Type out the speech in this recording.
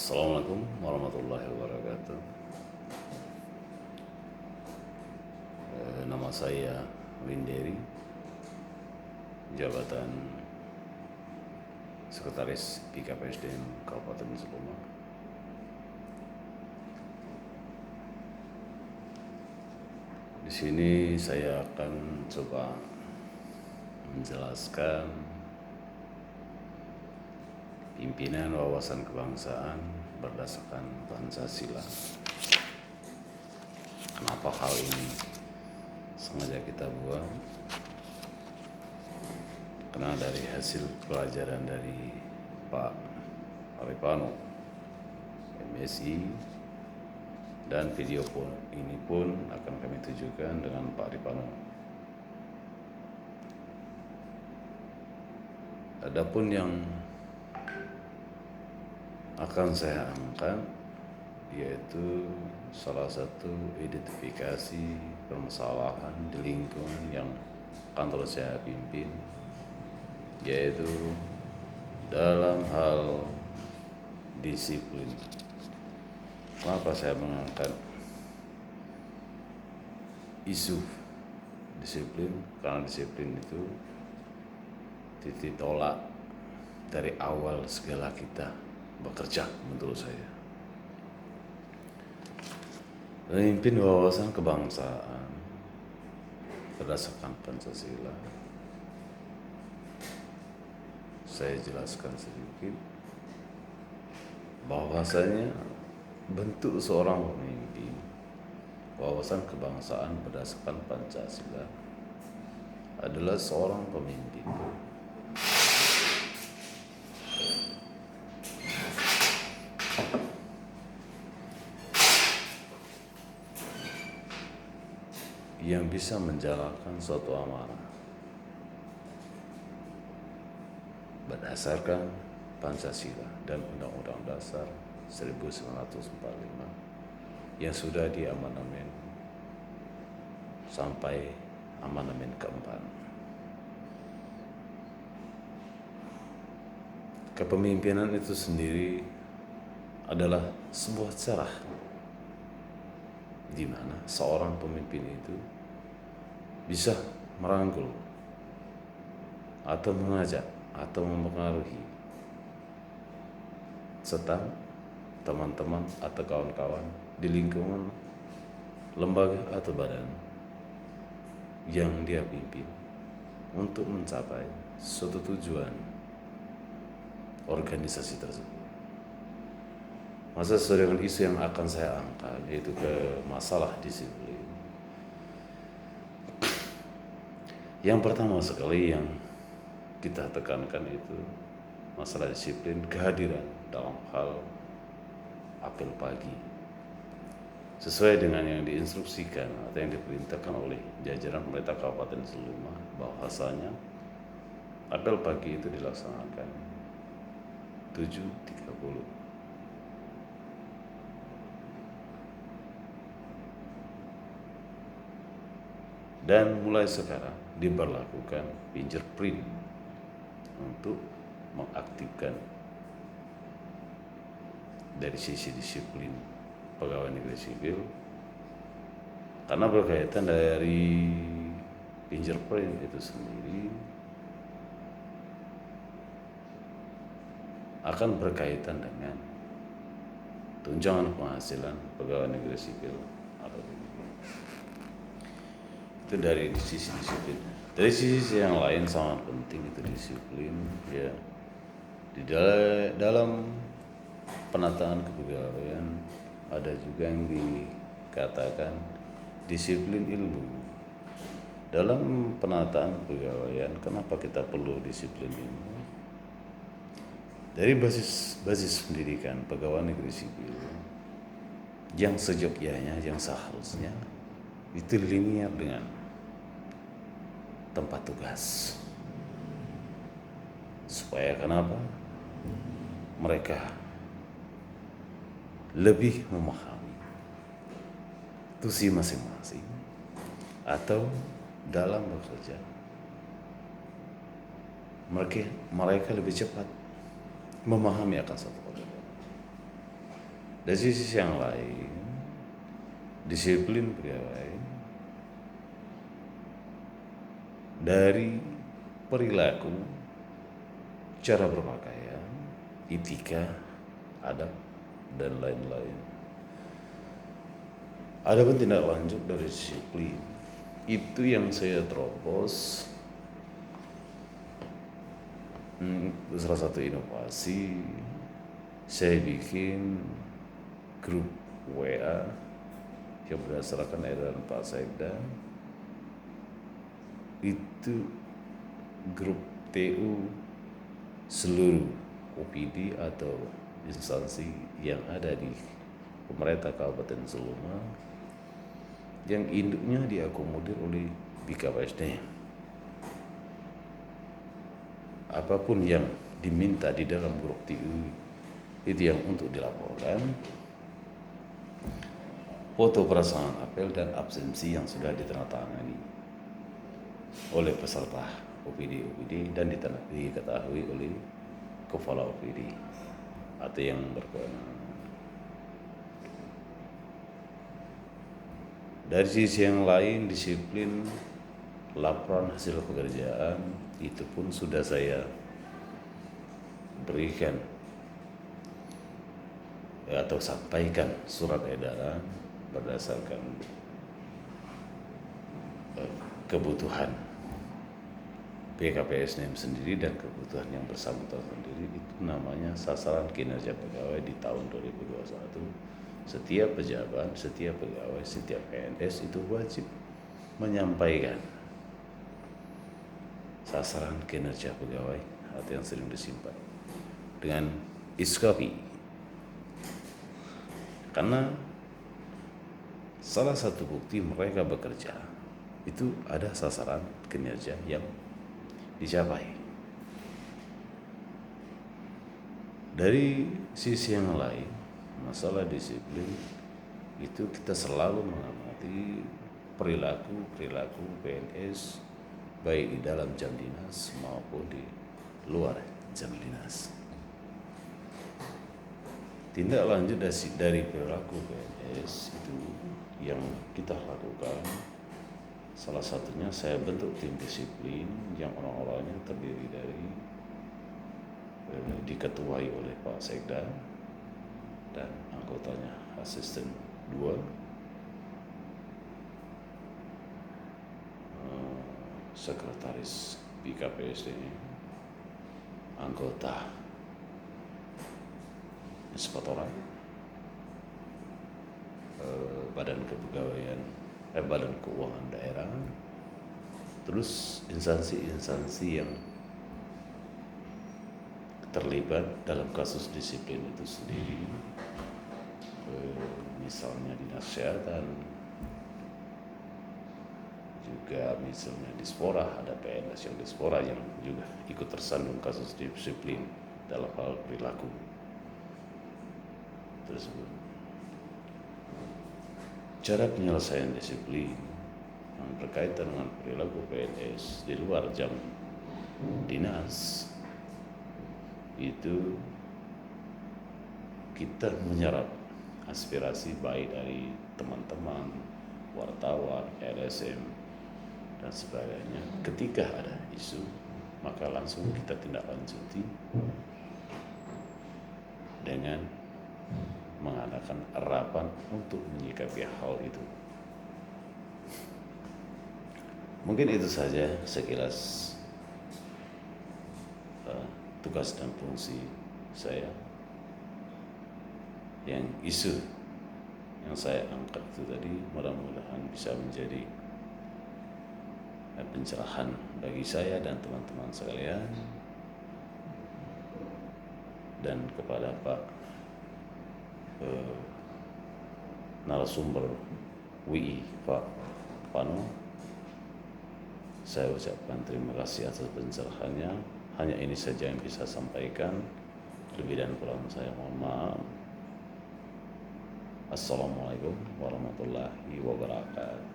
Assalamualaikum warahmatullahi wabarakatuh. Nama saya Winderi, jabatan Sekretaris PKPSDM Kabupaten Sleman. Di sini saya akan coba menjelaskan pimpinan wawasan kebangsaan berdasarkan Pancasila. Kenapa hal ini sengaja kita buat? Karena dari hasil pelajaran dari Pak Arifano, MSI, dan video ini pun akan kami tujukan dengan Pak Arifano. Adapun yang akan saya angkat yaitu salah satu identifikasi permasalahan di lingkungan yang kantor saya pimpin, yaitu dalam hal disiplin. Kenapa saya mengangkat isu disiplin? Karena disiplin itu titik tolak dari awal segala kita bekerja, menurut saya. Memimpin wawasan kebangsaan berdasarkan Pancasila. Saya jelaskan sedikit bahwasanya bentuk seorang pemimpin wawasan kebangsaan berdasarkan Pancasila adalah seorang pemimpin yang bisa menjalankan suatu amanah berdasarkan Pancasila dan Undang-Undang Dasar 1945 yang sudah diamandemen sampai amandemen keempat. Kepemimpinan itu sendiri adalah sebuah cara di mana seorang pemimpin itu bisa merangkul atau mengajak atau mempengaruhi serta teman-teman atau kawan-kawan di lingkungan lembaga atau badan yang dia pimpin untuk mencapai suatu tujuan organisasi tersebut. Masa sesuai dengan isu yang akan saya angkat, yaitu ke masalah disiplin. Yang pertama sekali yang kita tekankan itu masalah disiplin, kehadiran dalam hal apel pagi sesuai dengan yang diinstruksikan atau yang diperintahkan oleh jajaran pemerintah Kabupaten Sleman, bahwasanya apel pagi itu dilaksanakan 7.30 dan mulai sekarang diberlakukan fingerprint untuk mengaktifkan dari sisi disiplin pegawai negeri sipil, karena berkaitan dari fingerprint itu sendiri akan berkaitan dengan tunjangan penghasilan pegawai negeri sipil atau itu dari sisi disiplin. Dari sisi yang lain sangat penting itu disiplin, ya. Di dalam penataan kepegawaian ada juga yang dikatakan disiplin ilmu. Dalam penataan kepegawaian, kenapa kita perlu disiplin ilmu? Dari basis pendidikan pegawai negeri sipil yang sejogjanya, yang seharusnya itu linear dengan tempat tugas. Supaya kenapa? Mereka lebih memahami tusi masing-masing atau dalam bekerja mereka lebih cepat memahami akan satu pekerjaan. Dari sisi yang lain, disiplin pegawai dari perilaku, cara berpakaian, etika, adab, dan lain-lain. Adapun tindak lanjut dari disiplin, itu yang saya terobos. Salah satu inovasi, saya bikin grup WA yang berdasarkan edaran Pak Sekda. Itu grup TU seluruh OPD atau instansi yang ada di pemerintah Kabupaten Seluma, yang induknya diakomodir oleh BKPSDM. Apapun yang diminta di dalam grup TU itu yang untuk dilaporkan, foto pelaksanaan apel dan absensi yang sudah ditandatangani oleh peserta OPD dan diketahui oleh kepala OPD atau yang berkewenangan. Dari sisi yang lain, disiplin laporan hasil pekerjaan itu pun sudah saya berikan atau sampaikan surat edaran berdasarkan kebutuhan BKPSDM sendiri dan kebutuhan yang bersangkutan sendiri. Itu namanya sasaran kinerja pegawai di tahun 2021. Setiap pejabat, setiap pegawai, setiap PNS itu wajib menyampaikan sasaran kinerja pegawai atau yang sering disimpan dengan iskopi. Karena salah satu bukti mereka bekerja itu ada sasaran kinerja yang dicapai. Dari sisi yang lain, masalah disiplin itu kita selalu mengamati perilaku PNS baik di dalam jam dinas maupun di luar jam dinas. Tindak lanjut dari perilaku PNS itu yang kita lakukan, salah satunya saya bentuk tim disiplin yang orang-orangnya terdiri dari diketuai oleh Pak Sekda dan anggotanya asisten 2, sekretaris BKPSDM, anggota inspektorat, badan kepegawaian, badan keuangan daerah, terus instansi-instansi yang terlibat dalam kasus disiplin itu sendiri, misalnya dinas kesehatan, juga misalnya Dispora, ada PNS yang Dispora yang juga ikut tersandung kasus disiplin dalam hal perilaku tersebut. Cara penyelesaian disiplin yang berkaitan dengan perilaku PNS di luar jam dinas itu kita menyerap aspirasi baik dari teman-teman, wartawan, LSM, dan sebagainya. Ketika ada isu, maka langsung kita tindak lanjuti dengan mengadakan rapat untuk menyikapi hal itu. Mungkin itu saja sekilas tugas dan fungsi saya. Yang isu yang saya angkat itu tadi mudah-mudahan bisa menjadi pencerahan bagi saya dan teman-teman sekalian, dan kepada Pak narasumber WI Pak Pano, saya ucapkan terima kasih atas pencerahannya. Hanya ini saja yang bisa sampaikan. Lebih dan kurang saya mohon maaf. Assalamualaikum warahmatullahi wabarakatuh.